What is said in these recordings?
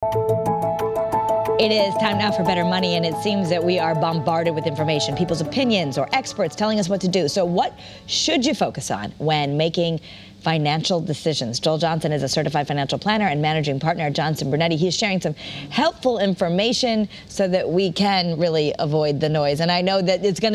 It is time now for Better Money, and it seems that we are bombarded with information, people's opinions or experts telling us what to do. So what should you focus on when making financial decisions? Joel Johnson is a certified financial planner and managing partner at Johnson Brunetti. He's sharing some helpful information so that we can really avoid the noise. And I know that this is going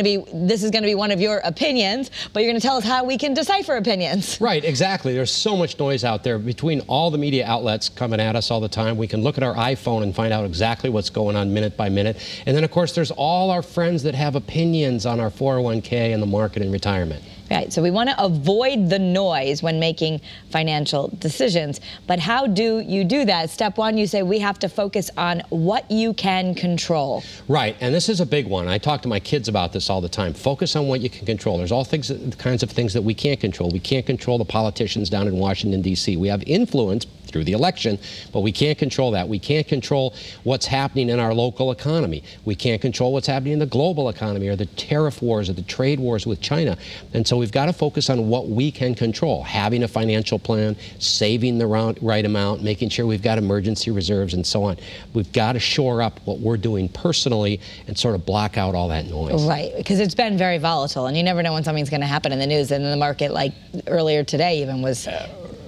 to be one of your opinions, but you're going to tell us how we can decipher opinions. Right, exactly. There's so much noise out there between all the media outlets coming at us all the time. We can look at our iPhone and find out exactly what's going on minute by minute. And then, of course, there's all our friends that have opinions on our 401k and the market and retirement. Right, so we want to avoid the noise when making financial decisions. But how do you do that? Step one, you say we have to focus on what you can control. Right, and this is a big one. I talk to my kids about this all the time. Focus on what you can control. There's all kinds of things that we can't control. We can't control the politicians down in Washington, D.C. We have influence through the election, but we can't control that. We can't control what's happening in our local economy. We can't control what's happening in the global economy or the tariff wars or the trade wars with China. And so we've got to focus on what we can control, having a financial plan, saving the right amount, making sure we've got emergency reserves and so on. We've got to shore up what we're doing personally and sort of block out all that noise. Right, because it's been very volatile, and you never know when something's going to happen in the news. And in the market, like earlier today even, was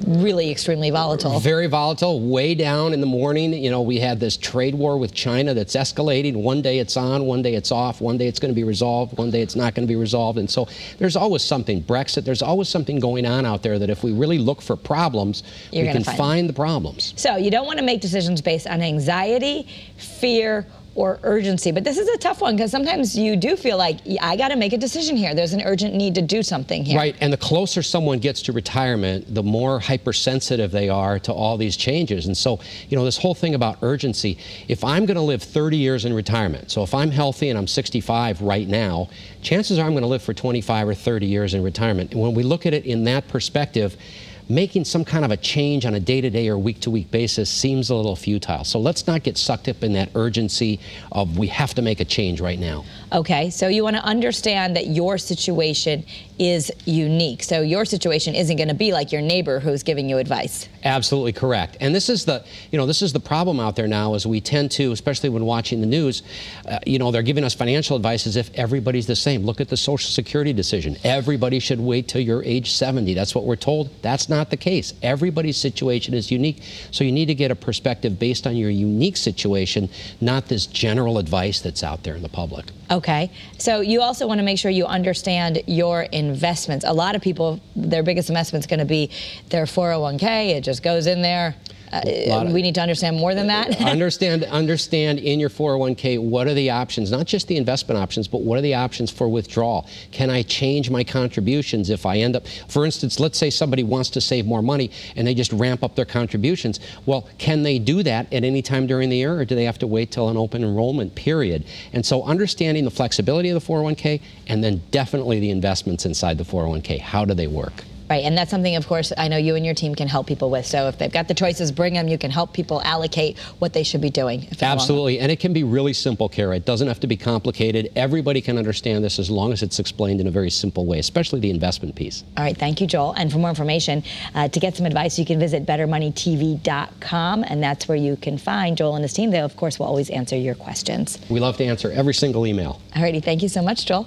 really extremely volatile. Very volatile, way down in the morning. You know, we had this trade war with China that's escalating. One day it's on, one day it's off, one day it's going to be resolved, one day it's not going to be resolved. And so there's always something. Brexit, there's always something going on out there that if we really look for problems, we can find the problems. So you don't want to make decisions based on anxiety, fear, or urgency. But this is a tough one because sometimes you do feel like, I got to make a decision here. There's an urgent need to do something here. Right, and the closer someone gets to retirement, the more hypersensitive they are to all these changes. And so, you know, this whole thing about urgency, if I'm going to live 30 years in retirement, so if I'm healthy and I'm 65 right now, chances are I'm going to live for 25 or 30 years in retirement. And when we look at it in that perspective, making some kind of a change on a day-to-day or week-to-week basis seems a little futile. So let's not get sucked up in that urgency of we have to make a change right now. Okay, so you want to understand that your situation is unique. So your situation isn't going to be like your neighbor who's giving you advice. Absolutely correct. And this is the, this is the problem out there now, is we tend to, especially when watching the news, they're giving us financial advice as if everybody's the same. Look at the Social Security decision. Everybody should wait till you're age 70. That's what we're told. That's not the case. Everybody's situation is unique. So you need to get a perspective based on your unique situation, not this general advice that's out there in the public. Okay. So you also want to make sure you understand your investments. A lot of people, their biggest investment is going to be their 401k. It just goes in there. We need to understand more than that. Understand in your 401k, what are the options, not just the investment options, but what are the options for withdrawal? Can I change my contributions if I end up, for instance, let's say somebody wants to save more money and they just ramp up their contributions. Well, can they do that at any time during the year, or do they have to wait till an open enrollment period? And so understanding the flexibility of the 401k, and then definitely the investments inside the 401k. How do they work? Right, and that's something, of course, I know you and your team can help people with. So if they've got the choices, bring them. You can help people allocate what they should be doing. Absolutely, and it can be really simple, Kara. It doesn't have to be complicated. Everybody can understand this as long as it's explained in a very simple way, especially the investment piece. All right, thank you, Joel. And for more information, to get some advice, you can visit bettermoneytv.com, and that's where you can find Joel and his team. They, of course, will always answer your questions. We love to answer every single email. All righty, thank you so much, Joel.